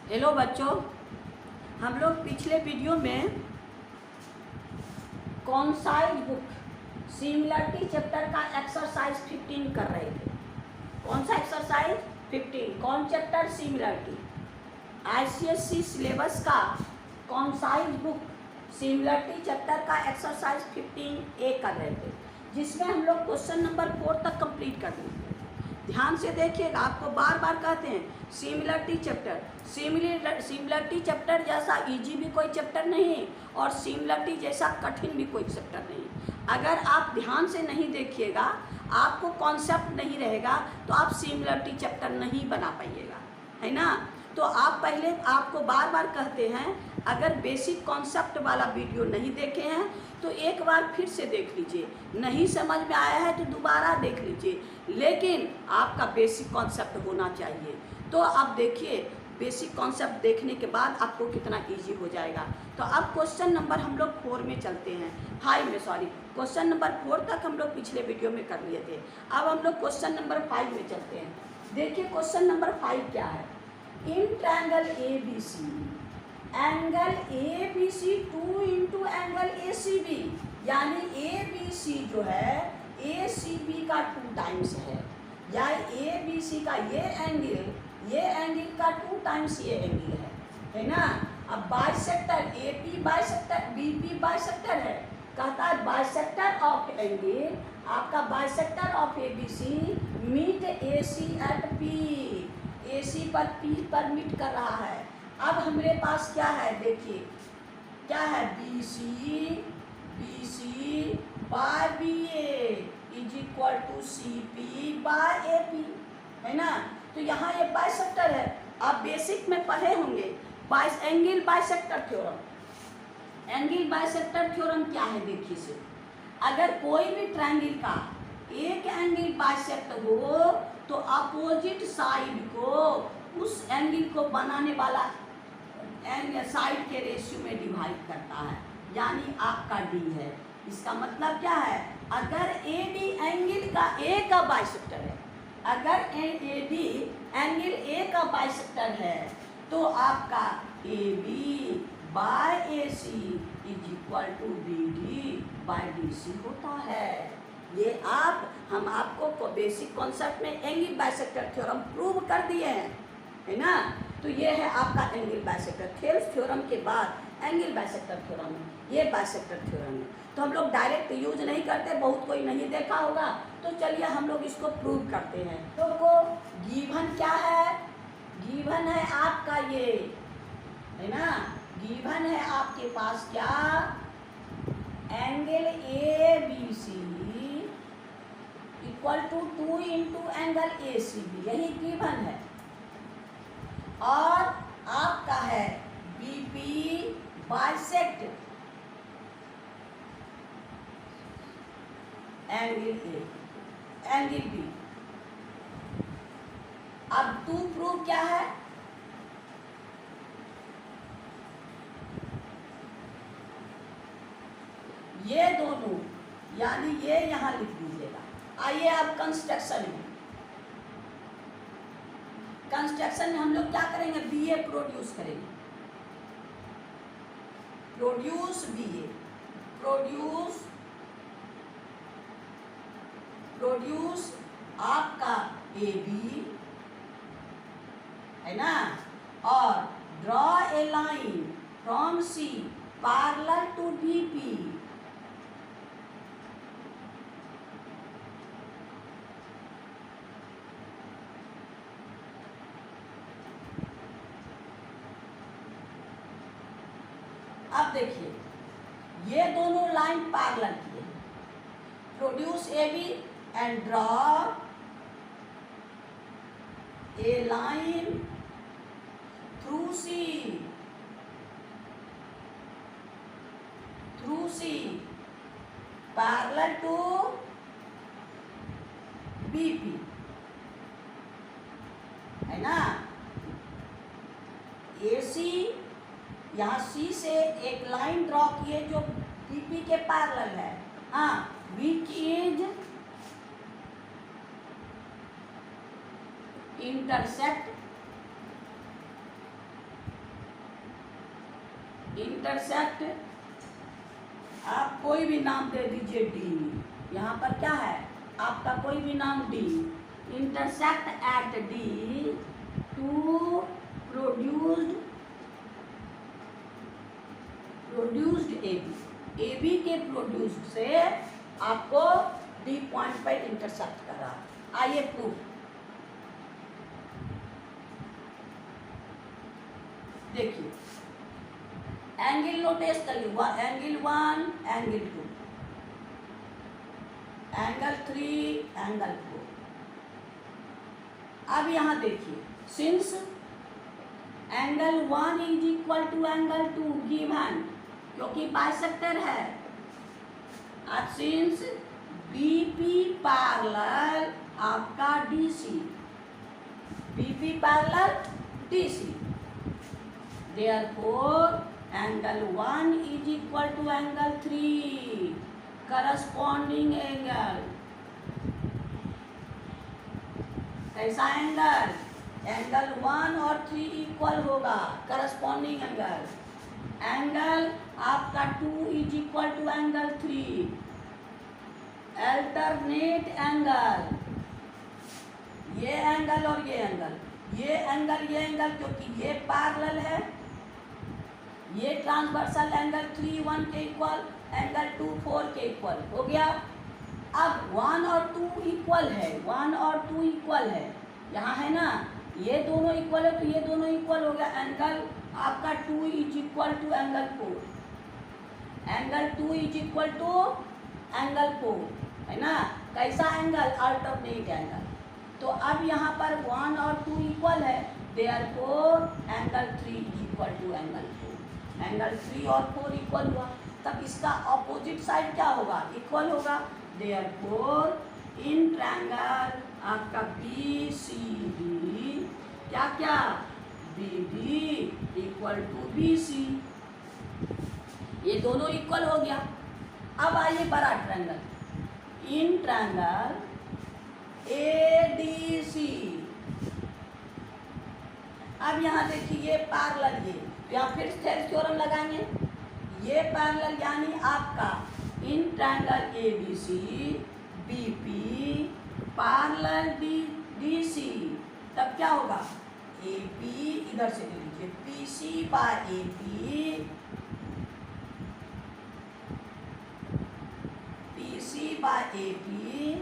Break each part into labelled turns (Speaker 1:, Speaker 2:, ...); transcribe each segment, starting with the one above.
Speaker 1: Hello बच्चों, हम लोग पिछले वीडियो में कॉन्साइज बुक सिमिलरिटी चैप्टर का एक्सरसाइज 15 कर रहे थे। कौन सा एक्सरसाइज 15? कौन चैप्टर? सिमिलरिटी। आईसीएससी सिलेबस का कॉन्साइज बुक सिमिलरिटी चैप्टर का एक्सरसाइज 15A कर रहे थे, जिसमें हम लोग क्वेश्चन नंबर 4 तक कंप्लीट कर दिए। ध्यान से देखिएगा, आपको बार बार कहते हैं सिमिलरिटी चैप्टर। सिमिलरिटी चैप्टर जैसा इजी भी कोई चैप्टर नहीं और सिमिलरिटी जैसा कठिन भी कोई चैप्टर नहीं। अगर आप ध्यान से नहीं देखिएगा, आपको कॉन्सेप्ट नहीं रहेगा, तो आप सिमिलरिटी चैप्टर नहीं बना पाइएगा, है ना। तो आप पहले, आपको बार बार कहते हैं, अगर बेसिक कॉन्सेप्ट वाला वीडियो नहीं देखे हैं तो एक बार फिर से देख लीजिए, नहीं समझ में आया है तो दोबारा देख लीजिए, लेकिन आपका बेसिक कॉन्सेप्ट होना चाहिए। तो आप देखिए, बेसिक कॉन्सेप्ट देखने के बाद आपको कितना इजी हो जाएगा। तो अब क्वेश्चन नंबर हम लोग 4 में चलते हैं, 5 में, सॉरी, क्वेश्चन नंबर 4 तक हम लोग पिछले वीडियो में कर लिए थे। अब हम लोग क्वेश्चन नंबर 5 में चलते हैं। देखिए क्वेश्चन नंबर 5 क्या है। In triangle ABC, angle ABC 2 into angle ACB, यानी ABC जो है ACB का 2 टाइम्स है, या ABC का ये एंगल का 2 टाइम्स ये एंगल है ना। अब bisector AP bisector, BP bisector है, कहता है बाइसेक्टर ऑफ एंगल, आपका bisector of ABC meet AC at P, AC पर P पर मीट कर रहा है। अब हमारे पास क्या है, देखिए क्या है, BC by BA is equal to CP by AP, है ना। तो यहाँ ये बाइसेक्टर है, आप बेसिक में पढ़े होंगे angle bisector theorem. Angle bisector theorem क्या है, देखिए से, अगर कोई भी ट्रायंगल का एक एंगल बाइसेक्ट हो तो अपोजिट साइड को उस एंगल को बनाने वाला साइड के रेशियो में डिवाइड करता है, यानी आपका D है। इसका मतलब क्या है, अगर AD एंगल का A का बाइसेक्टर है, अगर AD एंगल A का बाइसेक्टर है, तो आपका AB by AC is equal to BD by DC होता है। ये हम आपको बेसिक कॉन्सेप्ट में एंगल बाइसेक्टर थ्योरम प्रूव कर दिए हैं, है ना। तो ये है आपका एंगल बाइसेक्टर थेल्स थ्योरम के बाद एंगल बाइसेक्टर थ्योरम है, ये बाइसेक्टर थ्योरम है। तो हम लोग डायरेक्ट यूज नहीं करते, बहुत कोई नहीं देखा होगा, तो चलिए हम लोग इसको प्रूव करते हैं। तो वो गिवन क्या है, गिवन है आपका ये, है ना, गिवन है आपके पास क्या, angle ABC equal to 2 into angle ACB, यही गिवन है। और आपका है BP bisect angle A, angle B। अब 2 प्रूव क्या है, ये दोनों, यानी ये यहां लिख दीजिएगा। आइए अब कंस्ट्रक्शन में हम लोग क्या करेंगे, BA प्रोड्यूस करेंगे, प्रोड्यूस आपका AB, है ना, और draw a line from C parallel to BP, अब देखिए ये दोनों लाइन पैरेलल किए, produce AB and draw a line through C parallel to BP, है ना। AC यहाँ C से एक लाइन ड्रॉ किए जो BP के पैरेलल है, हाँ, विच इज इंटरसेक्ट इंटरसेक्ट, आप कोई भी नाम दे दीजिए डी, यहाँ पर क्या है आपका कोई भी नाम D, intersect at D to produced A B के प्रोड्यूस्ड से आपको डी पॉइंट पर इंटरसेक्ट कर रहा है। आइए प्रूफ देखिए, एंगल नोटिस करिए, एंगल 1, एंगल 2, एंगल 3, एंगल 4। अब यहाँ देखिए, since angle 1 is equal to angle 2 given, क्योंकि बाइसेक्टर है, अब सिंस बीपी पैरेलल आपका DC, BP parallel DC, therefore angle 1 is equal to angle 3 corresponding angle। कैसा एंगल? एंगल 1 और 3 इक्वल होगा, करस्पॉन्डिंग एंगल। एंगल आपका 2 is equal to angle 3, alternate angle, ये angle और ये एंगल, ये एंगल क्योंकि ये पैरेलल है, ये ट्रांसवर्सल एंगल 3 1 के इक्वल, एंगल 2 4 के इक्वल हो गया। अब 1 और 2 इक्वल है, 1 और 2 इक्वल है, यहाँ है ना, ये दोनों इक्वल है तो ये दोनों इक्वल हो गया। एंगल आपका 2 is equal to angle 4, angle 2 is equal to angle 4, है ना। कैसा एंगल? Alternate angle. तो अब यहाँ पर 1 और 2 इक्वल है, therefore angle 3 is equal to angle 4, angle 3 और 4 इक्वल हुआ, तब इसका ऑपोजिट साइड क्या होगा? इक्वल होगा। देयरफॉर इन ट्रायंगल आपका बी सी डी क्या क्या, B D equal to B C, ये दोनों इक्वल हो गया। अब आइए बड़ा triangle, in triangle A D C, अब यहाँ देखिए ये पैरेलल, ये यहाँ फिर से थ्योरम लगाएंगे, ये पैरेलल यानी आपका in triangle A B C B P parallel D C, तब क्या होगा? ए पी इधर से ले लीजिए, P C by A P, P C by A P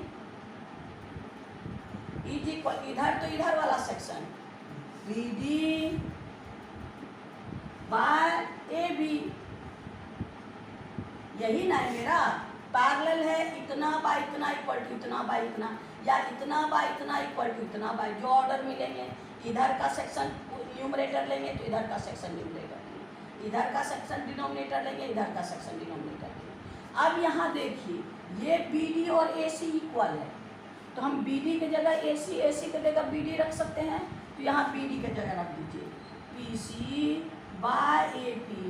Speaker 1: is equal, इधर तो इधर वाला section B D by A B, यही ना है मेरा, पैरेलल है, इतना बाय इतना इक्वल टू इतना बाय इतना, या इतना बाय इतना इक्वल टू इतना बाय, जो ऑर्डर मिलेंगे, इधर का सेक्शन न्यूमरेटर लेंगे तो इधर का सेक्शन न्यूमरेटर लेंगे, इधर का सेक्शन डिनोमिनेटर लेंगे, इधर का सेक्शन डिनोमिनेटर लेंगे। अब यहाँ देखिए ये बी डी और ए सी इक्वल है, तो हम बी डी की जगह ए सी की जगह बी डी रख सकते हैं, तो यहाँ बी डी की जगह रख दीजिए P C by A P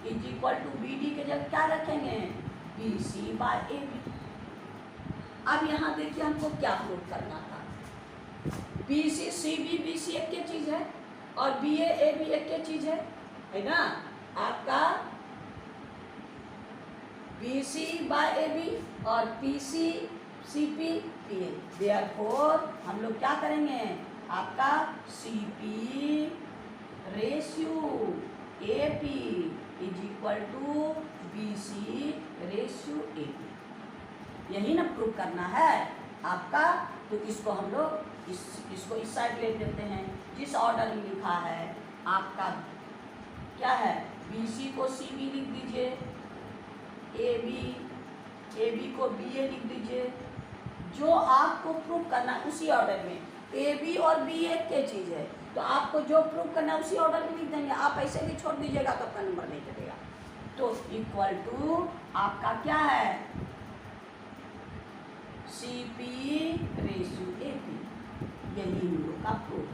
Speaker 1: is equal to B D की जगह क्या रखेंगे? B C by A B. अब यहाँ देखिए हमको क्या प्रूव करना था, बी सी बी सी एक ही चीज़ है और बी ए बी एक ही चीज़ है ना। आपका B C by A B और P C C P P A, therefore हम लोग क्या करेंगे? आपका C P ratio A P is equal to B C ratio A P, यही ना प्रूव करना है आपका। तो इसको हम लोग इसको इस साइड ले देते हैं, जिस ऑर्डर में लिखा है आपका क्या है, बी सी को सी बी लिख दीजिए, ए बी को बी ए लिख दीजिए, जो आपको प्रूव करना है उसी ऑर्डर में। ए बी और बी एक के चीज़ है, तो आपको जो प्रूव करना है उसी ऑर्डर में लिख देंगे, आप ऐसे भी छोड़ दीजिएगा तो आपका नंबर नहीं कटेगा। तो इक्वल टू आपका क्या है, C P ratio A P, यही हम लोग का प्रूफ,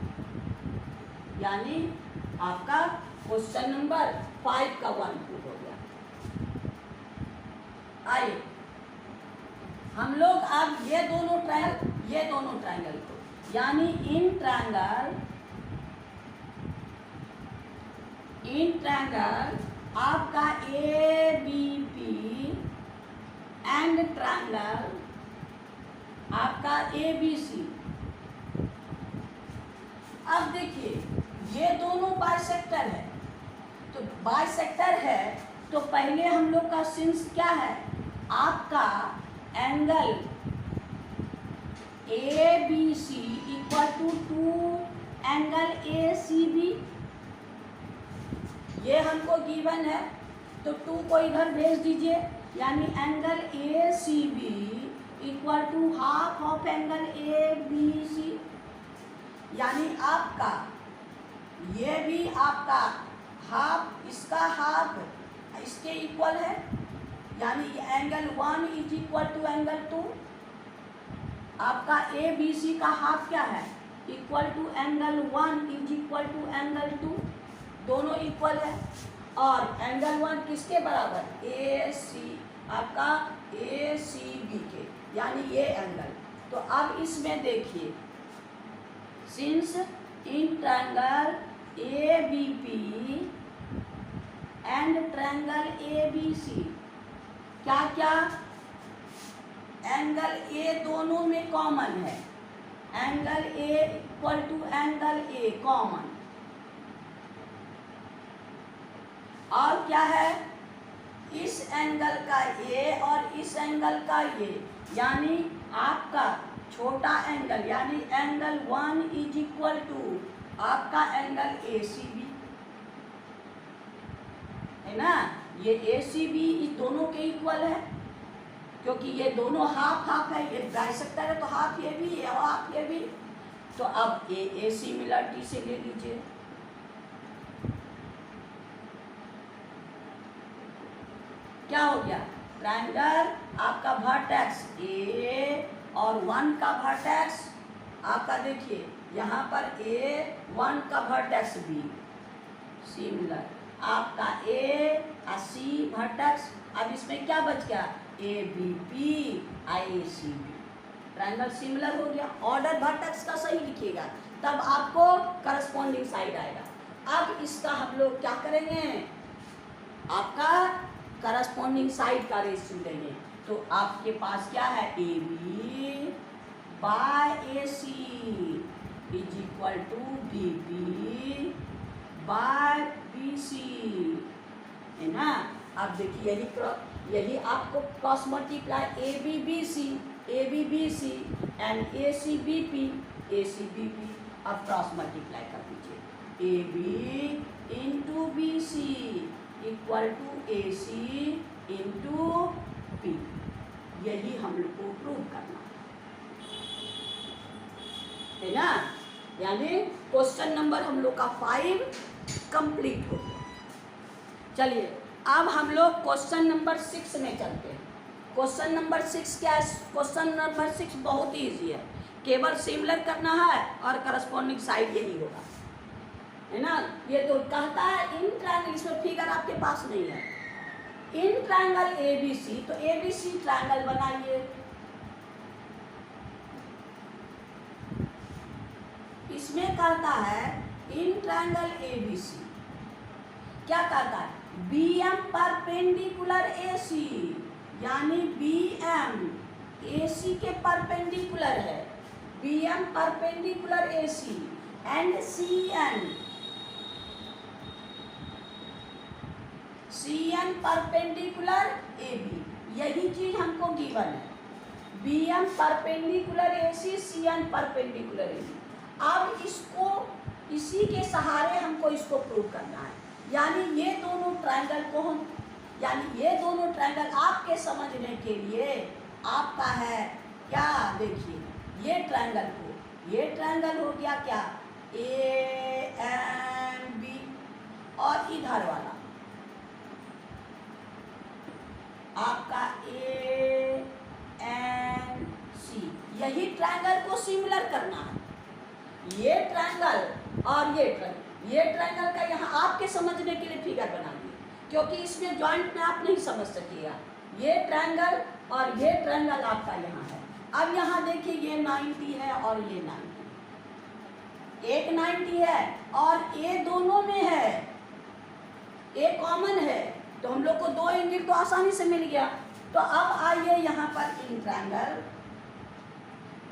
Speaker 1: यानी आपका क्वेश्चन नंबर 5 का 1 प्रूफ हो गया। आइए हम लोग अब ये दोनों ट्रायंगल को, यानी इन ट्रायंगल आपका A B P and triangle आपका ए बी सी। अब देखिए ये दोनों बाइसेक्टर है, तो बाइसेक्टर है तो पहले हम लोग का सिंस क्या है, आपका angle A B C equal to angle A C B, ये हमको गिवन है तो 2 को इधर भेज दीजिए, यानी angle A C B equal to half of angle A B C, यानी आपका ये भी आपका हाफ, इसका हाफ इसके इक्वल है, यानी angle 1 is equal to angle 2। आपका ए बी सी का हाफ क्या है, equal to angle 1 is equal to angle 2, दोनों इक्वल है। और एंगल 1 किसके बराबर, ए सी, आपका ए सी बी के, यानी ये एंगल। तो अब इसमें देखिए since in triangle A B P and triangle A B C, क्या क्या एंगल ए दोनों में कॉमन है, angle A equal to angle A common, और क्या है इस एंगल का ए और इस एंगल का ये, यानी आपका छोटा एंगल यानी एंगल 1 इज इक्वल टू आपका एंगल ए सी बी, है ना। ये ए सी बी इस दोनों के इक्वल है, क्योंकि ये दोनों हाफ हाफ है, ये बाइसेक्टर है तो हाफ ये भी है हाफ ये भी। तो अब ए सिमिलरिटी से ले लीजिए, क्या हो गया, ट्रायंगल आपका वर्टेक्स ए और 1 का वर्टेक्स आपका देखिए यहाँ पर A1 का वर्टेक्स बी सिमिलर, आपका ए और सी वर्टेक्स। अब इसमें क्या बच गया, A B P I C B, triangle similar हो गया। ऑर्डर वर्टेक्स का सही लिखिएगा तब आपको करस्पॉन्डिंग साइड आएगा। अब इसका हम लोग क्या करेंगे, आपका करस्पॉन्डिंग साइड का रेशियो लेंगे। तो आपके पास क्या है, A B by A C is equal to B B by B C, है ना। अब देखिए यही आपको cross multiply A B C and A C B P. अब क्रॉस मल्टीप्लाई कर दीजिए, A B into B C equal to A C into P, यही हम लोग को प्रूव करना है ना। यानी क्वेश्चन नंबर हम लोग का 5 कंप्लीट हो गया। चलिए अब हम लोग क्वेश्चन नंबर 6 में चलते हैं। क्वेश्चन नंबर 6 क्या है, क्वेश्चन नंबर 6 बहुत ही ईजी है, केवल सिमिलर करना है और करस्पॉन्डिंग साइड यही होगा, है ना। ये तो कहता है इन ट्रायंगल, इसमें फिगर आपके पास नहीं है, इन ट्रायंगल ए बी सी, तो ए बी सी ट्रायंगल बनाइए। इसमें कहता है इन ट्रायंगल ए बी सी, क्या कहता है, B M perpendicular A C, यानी बी एम ए सी के परपेंडिकुलर है, B M perpendicular A C and C N perpendicular A B, यही चीज हमको गिवन है, B M perpendicular A C N perpendicular A B. अब इसको इसी के सहारे हमको इसको प्रूव करना है, यानी ये दोनों ट्रायंगल को हम, यानी ये दोनों ट्रायंगल आपके समझने के लिए आपका है क्या, देखिए ये ट्रायंगल को, ये ट्रायंगल हो गया क्या, ए एम बी, और इधर वाला आपका ए एन सी, यही ट्रायंगल को सिमिलर करना है। ये ट्रायंगल और ये ट्रायंगल का यहाँ आपके समझने के लिए फिगर बना दिए, क्योंकि इसमें जॉइंट में आप नहीं समझ सकिएगा। ये ट्रायंगल और ये ट्रायंगल आपका यहाँ है। अब यहाँ देखिए ये 90 है और ये 90, एक 90 है और ए दोनों में है, ए कॉमन है, लोग को दो एंगल तो आसानी से मिल गया। तो अब आइए यहाँ पर इन ट्रायंगल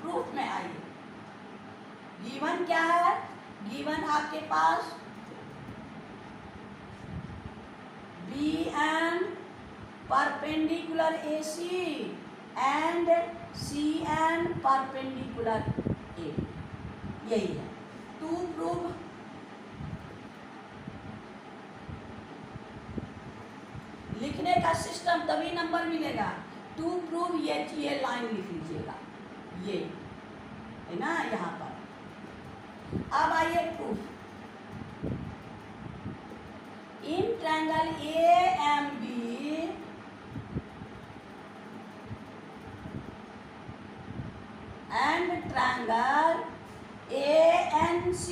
Speaker 1: प्रूफ में आइए। गिवन क्या है? गिवन आपके पास BN perpendicular AC and CN perpendicular A, यही है। टू प्रूव लिखने का सिस्टम तभी नंबर मिलेगा। टू प्रूव ये लाइन लिख लीजिएगा, ये है ना यहाँ पर। अब आइए proof. In triangle AMB and triangle ANC।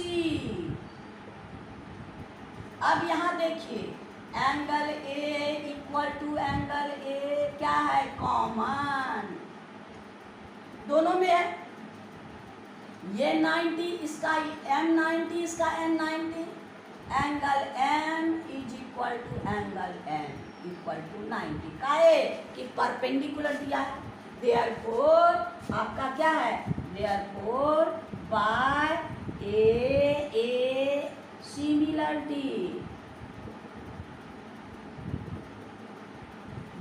Speaker 1: अब यहाँ देखिए, angle A equal to angle A क्या है? कॉमन दोनों में है। ये 90 इसका M90 इसका N90, angle M is equal to angle N equal to 90 का है कि परपेंडिकुलर दिया है। देयरफॉर आपका क्या है? देयरफॉर बाय A सिमिलरिटी,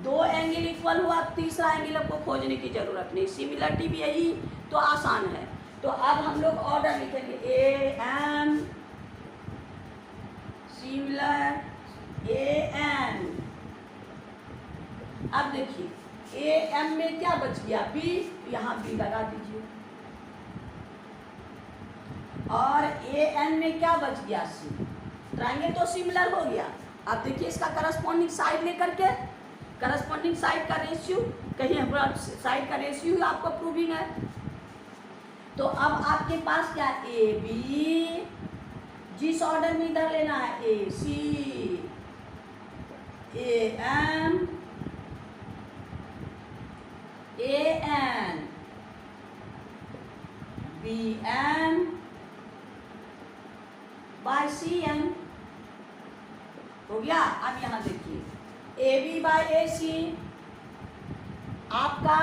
Speaker 1: दो एंगल इक्वल हुआ, तीसरा एंगल आपको खोजने की जरूरत नहीं, सिमिलरिटी भी यही तो आसान है। तो अब हम लोग ऑर्डर लिखेंगे AM सिमिलर AN। अब देखिए AM में क्या बच गया? B, यहाँ B लगा दीजिए। और AN में क्या बच गया? C। ट्रायंगल तो सिमिलर हो गया। अब देखिए इसका करस्पॉन्डिंग साइड लेकर के, करस्पॉन्डिंग साइड का रेशियो, कहीं हमारा साइड का रेशियो आपको प्रूविंग है। तो अब आपके पास क्या? AB जिस ऑर्डर में इधर लेना है, AC AM AN BN by CN हो गया। अब यहाँ देखिए AB बाय AC, आपका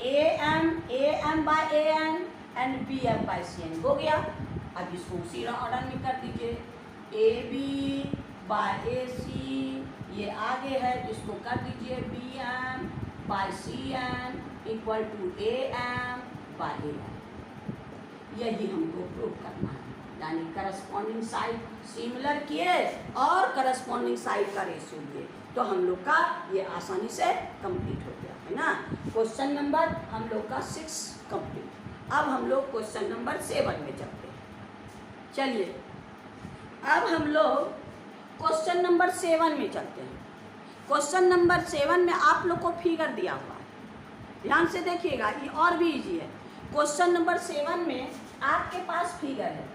Speaker 1: AM by AN and BM by CN हो गया। अब इसको उसी ऑर्डर में कर दीजिए। AB बाय AC ये आगे है, तो इसको कर दीजिए BM by CN equal to AM by AN। यही हमको प्रूव करना है, यानी करस्पॉन्डिंग साइड सिमिलर किए और करस्पॉन्डिंग साइड का रेशियो दिए, तो हम लोग का ये आसानी से कंप्लीट हो गया है ना। क्वेश्चन नंबर हम लोग का 6 कंप्लीट। अब हम लोग क्वेश्चन नंबर 7 में चलते हैं। चलिए अब हम लोग क्वेश्चन नंबर 7 में चलते हैं। क्वेश्चन नंबर 7 में आप लोग को फिगर दिया हुआ है, ध्यान से देखिएगा, ये और भी इजी है। क्वेश्चन नंबर 7 में आपके पास फिगर है।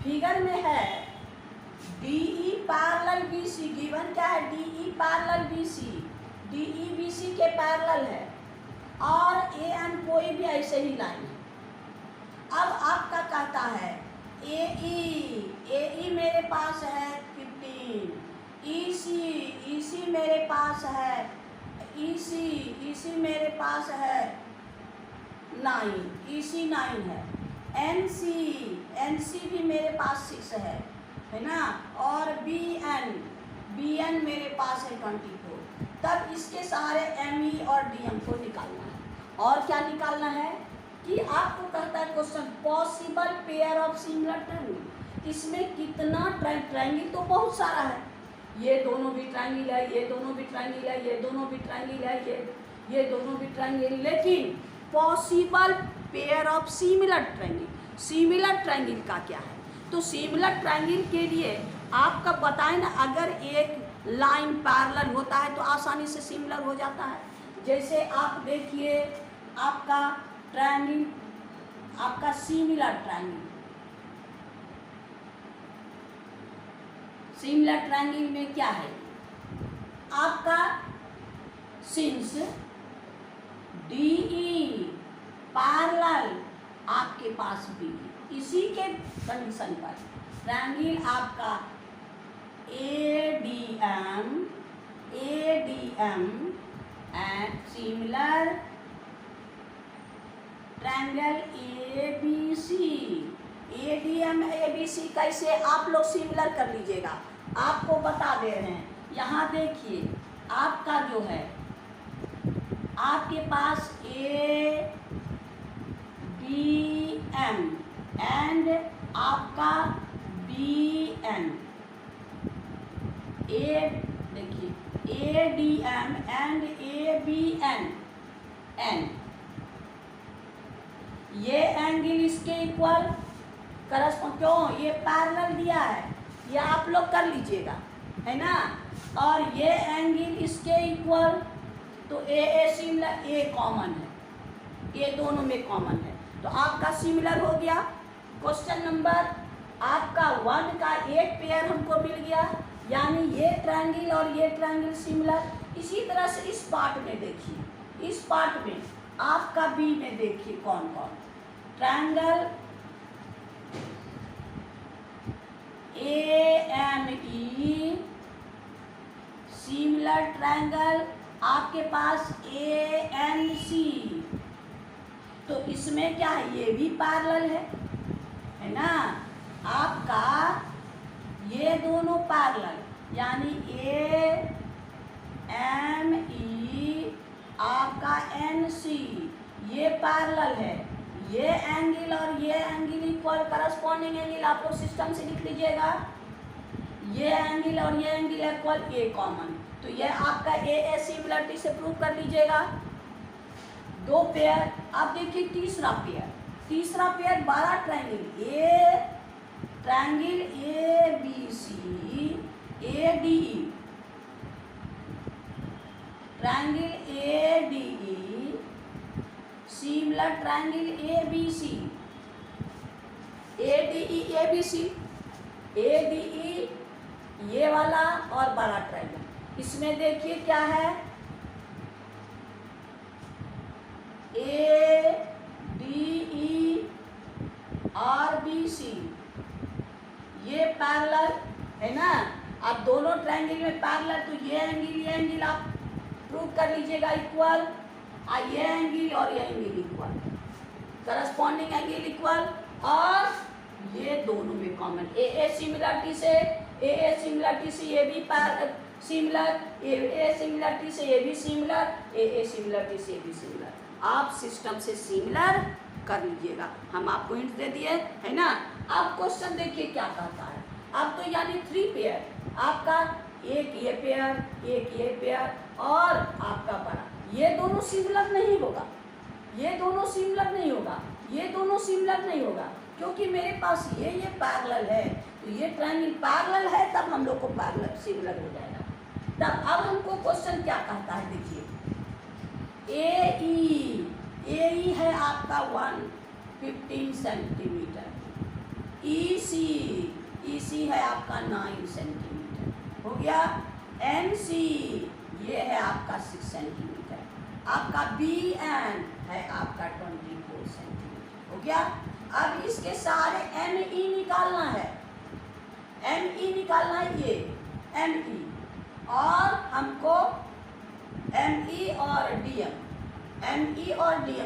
Speaker 1: फिगर में है DE पैरेलल BC। गिवन क्या है? DE parallel BC, DE BC के पैरेलल है और AN कोई भी ऐसे ही लाइन है। अब आपका कहता है AE मेरे पास है 15, EC मेरे पास है, EC मेरे पास है 9, EC 9 है, NC भी मेरे पास 6 है ना, और BN मेरे पास है 24। तब इसके सारे ME और DM को निकालना है। और क्या निकालना है कि आपको कहता है question possible pair of similar triangle. इसमें कितना ट्रायंगल तो बहुत सारा है, ये दोनों भी ट्रायंगल है, ये दोनों भी ट्रायंगल है, ये दोनों भी ट्रायंगल है, ये दोनों भी ट्रायंगल, लेकिन possible pair of similar triangle, similar triangle का क्या है? तो सिमिलर ट्रायंगल के लिए आपका बताएं ना, अगर एक लाइन पैरेलल होता है तो आसानी से सिमिलर हो जाता है। जैसे आप देखिए आपका ट्रायंगल, आपका सिमिलर ट्रायंगल, सिमिलर ट्रायंगल में क्या है? आपका सिंस DE पैरेलल आपके पास भी, इसी के कंडीशन पर ट्रायंगल आपका ADM ADM and similar triangle ABC। ADM ABC कैसे आप लोग सिमिलर कर लीजिएगा, आपको बता दे रहे हैं। यहाँ देखिए आपका जो है, आपके पास ADM एंड आपका BN, देखिए ADM एंड ABN N, ये एंगल इसके इक्वल करस्पॉन्ड, क्यों ये पैरेलल दिया है, ये आप लोग कर लीजिएगा है ना। और ये एंगल इसके इक्वल, तो ए सिमिलर, ए कॉमन है, ये दोनों में कॉमन है, तो आपका सिमिलर हो गया। क्वेश्चन नंबर आपका 1 का एक पेयर हमको मिल गया, यानी ये ट्रायंगल और ये ट्रायंगल सिमिलर। इसी तरह से इस पार्ट में देखिए, इस पार्ट में आपका बी में देखिए कौन कौन ट्रायंगल AME सिमिलर ट्रायंगल आपके पास ANC, तो इसमें क्या है, ये भी पैरेलल है ना। आपका ये दोनों पैरेलल, यानी AME आपका NC ये पैरेलल है, ये एंगल और ये एंगल इक्वल, करस्पॉन्डिंग एंगल आप लोग सिस्टम से लिख लीजिएगा, ये एंगल और ये एंगल इक्वल, ए कॉमन, तो ये आपका ए सिमिलरिटी से प्रूव कर लीजिएगा। दो पेयर। अब देखिए तीसरा पेयर, तीसरा पेयर 12 ट्रायंगल, ए triangle ABC ADE, triangle ADE similar triangle ABC, ADE ABC, ADE ये वाला और बड़ा ट्रायंगल। इसमें देखिए क्या है, ADE और BC ये पैरेलल है ना। अब दोनों ट्रायंगल में पैरेलल, तो ये एंगल आप प्रूव कर लीजिएगा इक्वल, ये एंगल और ये angle equal, corresponding angle equal, और ये दोनों में कॉमन, ए सिमिलरिटी से ये भी सिमिलर, ए सिमिलरिटी से ये भी सिमिलर, ए सिमिलरिटी से ये भी सिमिलर। आप सिस्टम से सिमिलर कर लीजिएगा, हम आपको हिंट दे दिए है ना। अब क्वेश्चन देखिए क्या कहता है। अब तो यानी 3 पेयर, आपका एक ये पेयर, एक ये पेयर और आपका बड़ा, ये दोनों सिमिलर नहीं होगा, ये दोनों सिमिलर नहीं होगा, ये दोनों सिमिलर नहीं होगा, क्योंकि मेरे पास ये पैरेलल है, तो ये ट्रायंगल पैरेलल है, तब हम लोग को पैरेलल सिमिलर हो जाएगा। तब अब हमको क्वेश्चन क्या कहता है, देखिए AE है आपका 115 सेंटीमीटर, EC है आपका 9 सेंटीमीटर, हो गया। NC ये है आपका 6 सेंटीमीटर, आपका BN है आपका 24 सेंटीमीटर, हो गया। अब इसके सारे ME निकालना है, ME निकालना है, ये ME, और हमको ME और DM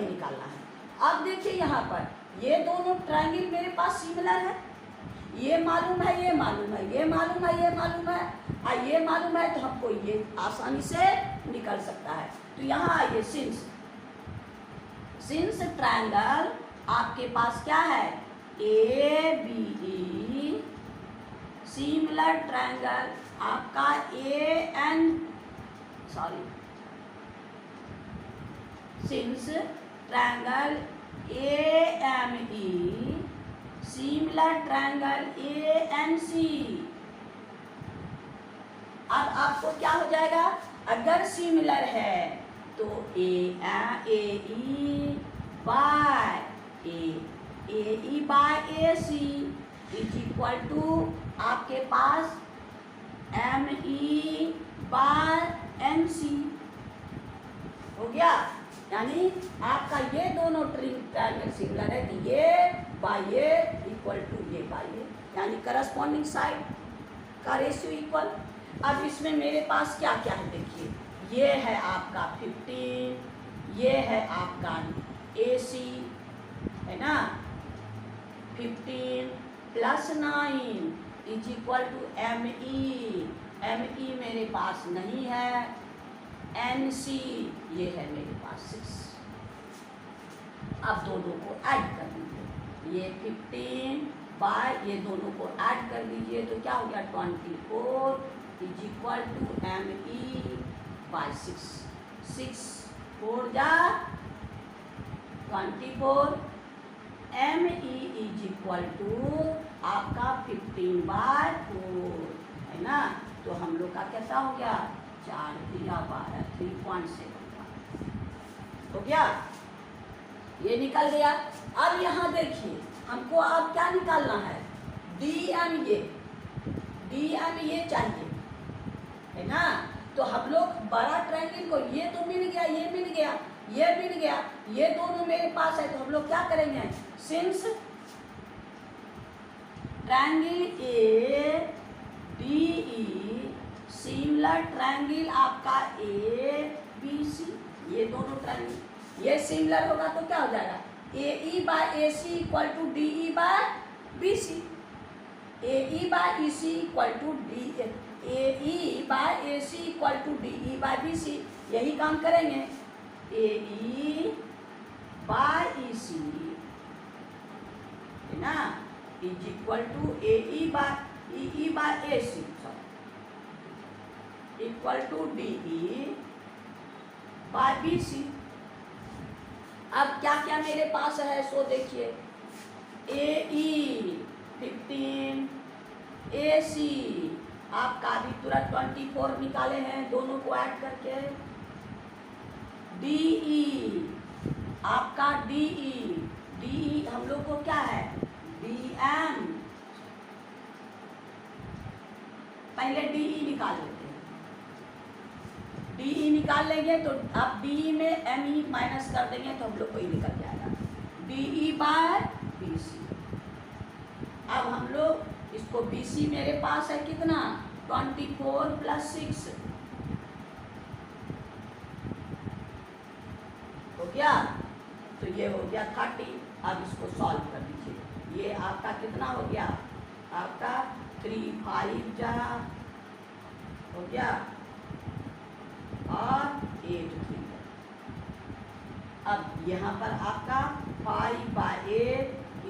Speaker 1: निकालना है। अब देखिए यहाँ पर ये दोनों ट्रायंगल मेरे पास सिमिलर है, ये मालूम है, ये मालूम है, ये मालूम है, ये मालूम है, और ये मालूम है, तो हमको ये आसानी से निकल सकता है। तो यहाँ आइए, सिंस ट्रायंगल आपके पास क्या है, ABE सिमिलर ट्रायंगल आपका since triangle AME similar triangle ANC। अब आपको क्या हो जाएगा, अगर सिमिलर है तो AE by AC is equal to आपके पास ME बाय MC, हो गया। यानी आपका ये दोनों ट्रायंगल सिमिलर है, कि ये बाय ये इक्वल टू ये बाय ये, यानी करस्पॉन्डिंग साइड का रेशियो इक्वल। अब इसमें मेरे पास क्या क्या है देखिए, ये है आपका 15, ये है आपका AC है ना, 15 + 9 = ME, ME मेरे पास नहीं है, NC ये है मेरे पास 6। अब दोनों को ऐड कर दीजिए, ये 15 बाय ये दोनों को ऐड कर दीजिए तो क्या हो गया 24 = ME/6, 6 4 जा 24, ME = आपका 15/4 है ना। तो हम लोग का कैसा हो गया 4 × 12 3.7 हो गया, ये निकल गया। अब यहाँ देखिए हमको अब क्या निकालना है, DM ये चाहिए है ना। तो हम लोग बड़ा ट्रायंगल को, ये तो मिल गया, ये मिल गया, ये मिल गया, ये दोनों मेरे पास है, तो हम लोग क्या करेंगे, since triangle ADE similar triangle आपका ABC, ये दोनों ट्रायंगल ये सिमिलर होगा तो क्या हो जाएगा AE/AC = DE/BC, AE/AC = DE/BC, यही काम करेंगे। AE/EC है ना = AE/AC = DE/BC। अब क्या क्या मेरे पास है सो देखिए, AE 15, AC आपका अभी तुरंत 24 निकाले हैं दोनों को ऐड करके, DE आपका DE हम लोग को क्या है DM, पहले DE निकाल लेते हैं, DE निकाल लेंगे तो अब DE में ME माइनस कर देंगे तो हम लोग को ही निकल जाएगा DE/BC। अब हम लोग इसको BC मेरे पास है कितना 24 + 6 हो गया, तो ये हो गया 30। अब इसको सॉल्व कर दीजिए, ये आपका कितना हो गया आपका 3 5 जा हो गया और 8 3। अब यहाँ पर आपका 5/8 =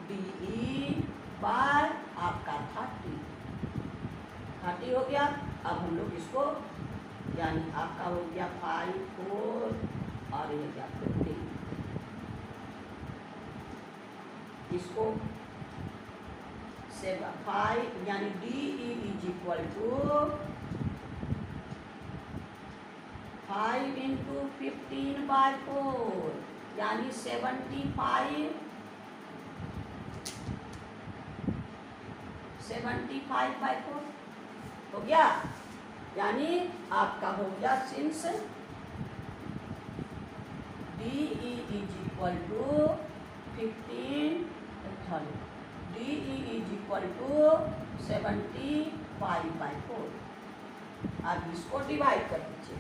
Speaker 1: DE/ आपका 30 हो गया। अब हम लोग इसको यानी आपका हो गया 5 4 और ये गया 15, इसको 7 5 यानी DE = 5 × 15/4 यानी 75/4 हो गया, यानी आपका हो गया सिंस DE = 15 DE = 75/4। अब इसको डिवाइड कर दीजिए,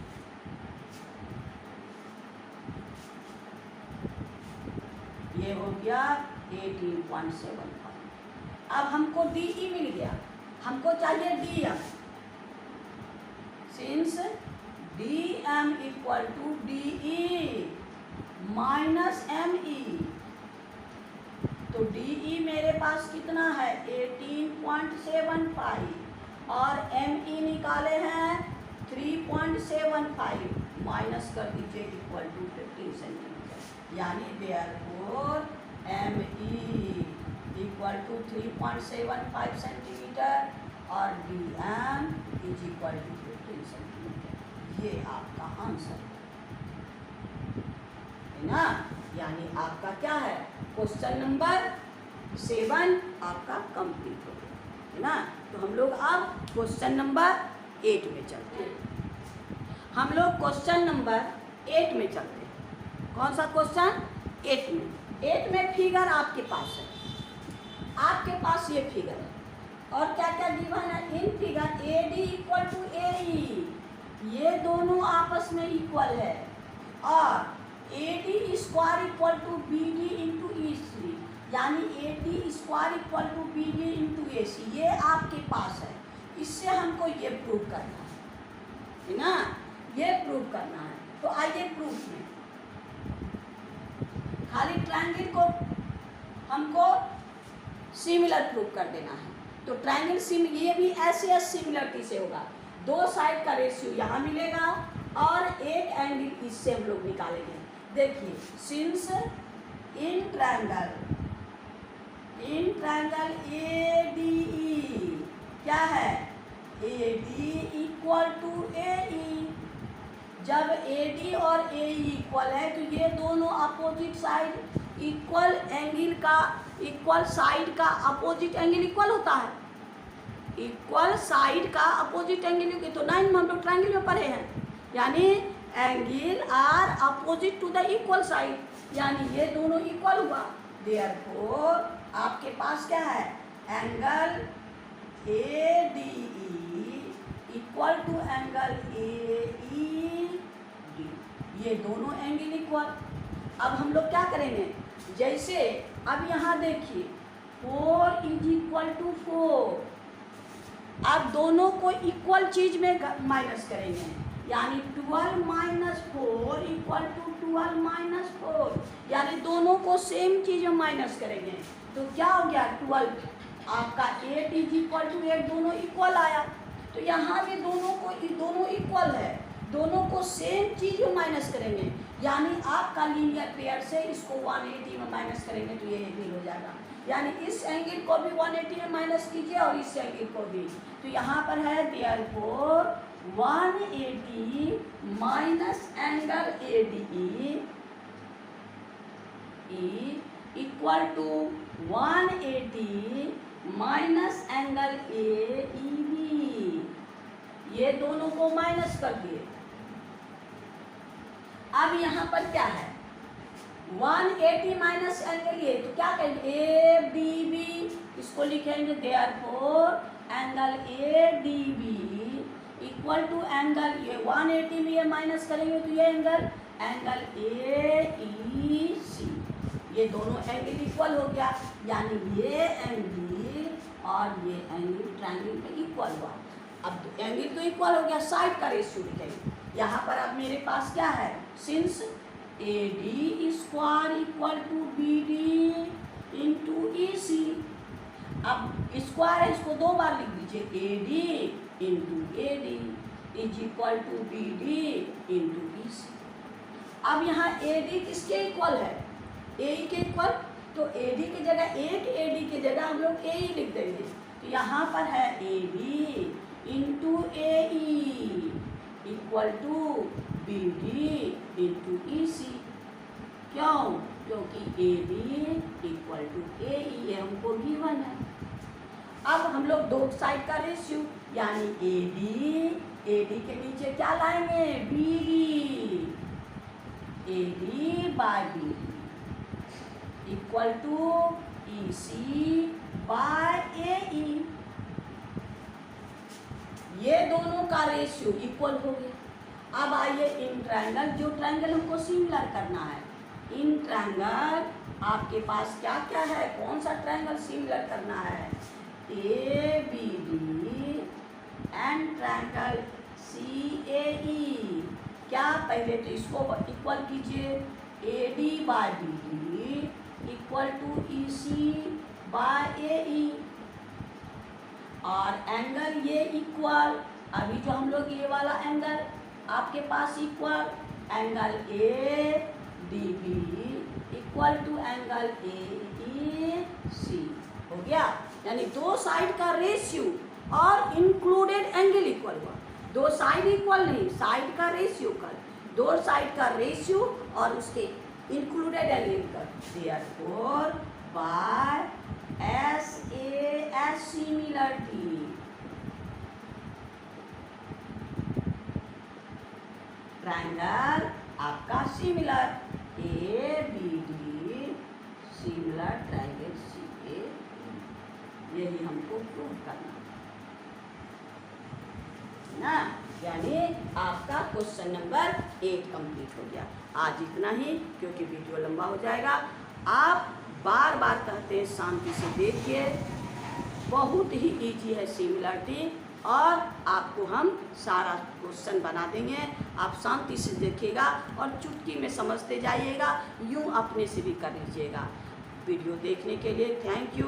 Speaker 1: ये हो गया 18.75। अब हमको DE मिल गया, हमको चाहिए DM, since DM = DE - ME, तो DE मेरे पास कितना है 18.75 और ME निकाले हैं 3.75, माइनस कर दीजिए = 15 सेंटीमीटर, यानी देयरफॉर ME = 3.75 सेंटीमीटर और DM = 15 सेंटीमीटर। ये आपका आंसर है ना, यानी आपका क्या है क्वेश्चन नंबर 7 आपका कंप्लीट हो गया है ना। तो हम लोग अब क्वेश्चन नंबर 8 में चलते हैं। हम लोग क्वेश्चन नंबर 8 में चलते हैं। कौन सा क्वेश्चन 8 में फिगर आपके पास है, आपके पास ये फिगर है, और क्या क्या गिवन है in figure AD equal to AE, ये दोनों आपस में इक्वल है, और AD square equal to BD into EC, यानी AD square equal to BD into AC, ये आपके पास है। इससे हमको ये प्रूव करना है ना, ये प्रूव करना है। तो आइए प्रूफ में, खाली ट्रायंगल को हमको सिमिलर प्रूव कर देना है। तो ट्रायंगल ये भी ऐसे सिमिलरिटी से होगा, दो साइड का रेशियो यहाँ मिलेगा और एक एंगल इससे हम लोग निकालेंगे। देखिए सिंस इन ट्रायंगल ADE क्या है, AD इक्वल टू AE, जब AD और AE इक्वल है तो ये दोनों अपोजिट साइड इक्वल एंगल का, इक्वल साइड का अपोजिट एंगल इक्वल होता है, इक्वल साइड का अपोजिट एंगल। तो 9 में हम लोग ट्रायंगल में पढ़े हैं, यानी angle are opposite to the equal side, यानी ये दोनों इक्वल हुआ। देयरफॉर आपके पास क्या है, angle ADE equal to angle AED, ये दोनों एंगल इक्वल। अब हम लोग क्या करेंगे, जैसे अब यहाँ देखिए 4 इज इक्वल टू 4, अब दोनों को इक्वल चीज में माइनस करेंगे, यानी 12 माइनस 4 इक्वल टू 12 माइनस 4, यानी दोनों को सेम चीज में माइनस करेंगे। तो क्या हो गया, 12 आपका 8 इज इक्वल टू 8, दोनों इक्वल आया। तो यहाँ भी दोनों इक्वल है, दोनों को सेम चीज में माइनस करेंगे, यानी आपका लीनियर पेयर से इसको 180 में माइनस करेंगे तो ये एंगल हो जाएगा। यानी इस एंगल को भी 180 में माइनस कीजिए और इस एंगल को भी। तो यहाँ पर है therefore 180 minus angle ADE equal to 180 minus angle AEB, ये दोनों को माइनस कर दिए। अब यहाँ पर क्या है, 180 माइनस एंगल ये, तो क्या कहेंगे ABB, इसको लिखेंगे therefore angle ADB equal to angle ये 180 में ये माइनस करेंगे तो ये एंगल AEC, ये दोनों एंगल इक्वल हो गया, यानी ये एंगल और ये एंगल ट्रायंगल में इक्वल हुआ। अब एंगल तो इक्वल हो गया, साइड का रेशियो लिखेंगे। यहाँ पर अब मेरे पास क्या है, since AD square equal to BD into EC, अब स्क्वायर है इसको दो बार लिख दीजिए, AD into AD is equal to BD into EC। अब यहाँ AD किसके इक्वल है, AE के इक्वल, तो AD की जगह एक AD की जगह हम लोग AE लिख देंगे। तो यहाँ पर है AD into AE equal to BD into EC, क्यों, क्योंकि AD इक्वल टू AE ये हमको गिवन है। अब हम लोग दो साइड का रेशियो, यानी AD के नीचे क्या लाएंगे, AD by BD equal to EC by AE, ये दोनों का रेशियो इक्वल हो गया। अब आइए इन ट्रायंगल, जो ट्रायंगल हमको सिमिलर करना है, इन ट्रायंगल आपके पास क्या क्या है, कौन सा ट्रायंगल सिमिलर करना है, ABD एंड ट्रायंगल CAE। क्या, पहले तो इसको इक्वल कीजिए, AD by BD equal to EC by AE, और एंगल ये इक्वल, अभी जो हम लोग ये वाला एंगल आपके पास equal, angle ADB equal to angle AEC हो गया। यानी दो साइड का रेशियो और इंक्लूडेड एंगल इक्वल हुआ, दो साइड इक्वल नहीं, साइड का रेशियो कर, दो साइड का रेशियो और उसके इंक्लूडेड एंगल कर, therefore by SAS similarity, triangle आपका similar, ABD similar triangle CA, यही हमको प्रूव करना ना। यानी आपका क्वेश्चन नंबर 8 कंप्लीट हो गया। आज इतना ही, क्योंकि वीडियो लंबा हो जाएगा। आप बार बार कहते हैं शांति से देखिए, बहुत ही इजी है सिमिलरिटी, और आपको हम सारा क्वेश्चन बना देंगे। आप शांति से देखिएगा और चुटकी में समझते जाइएगा, यूँ अपने से भी कर लीजिएगा। वीडियो देखने के लिए थैंक यू।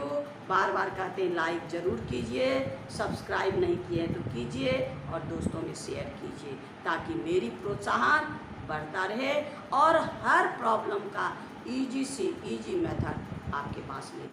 Speaker 1: बार बार कहते हैं लाइक ज़रूर कीजिए, सब्सक्राइब नहीं किए तो कीजिए और दोस्तों में शेयर कीजिए, ताकि मेरी प्रोत्साहन बढ़ता रहे और हर प्रॉब्लम का इजी से इजी मेथड आपके पास ले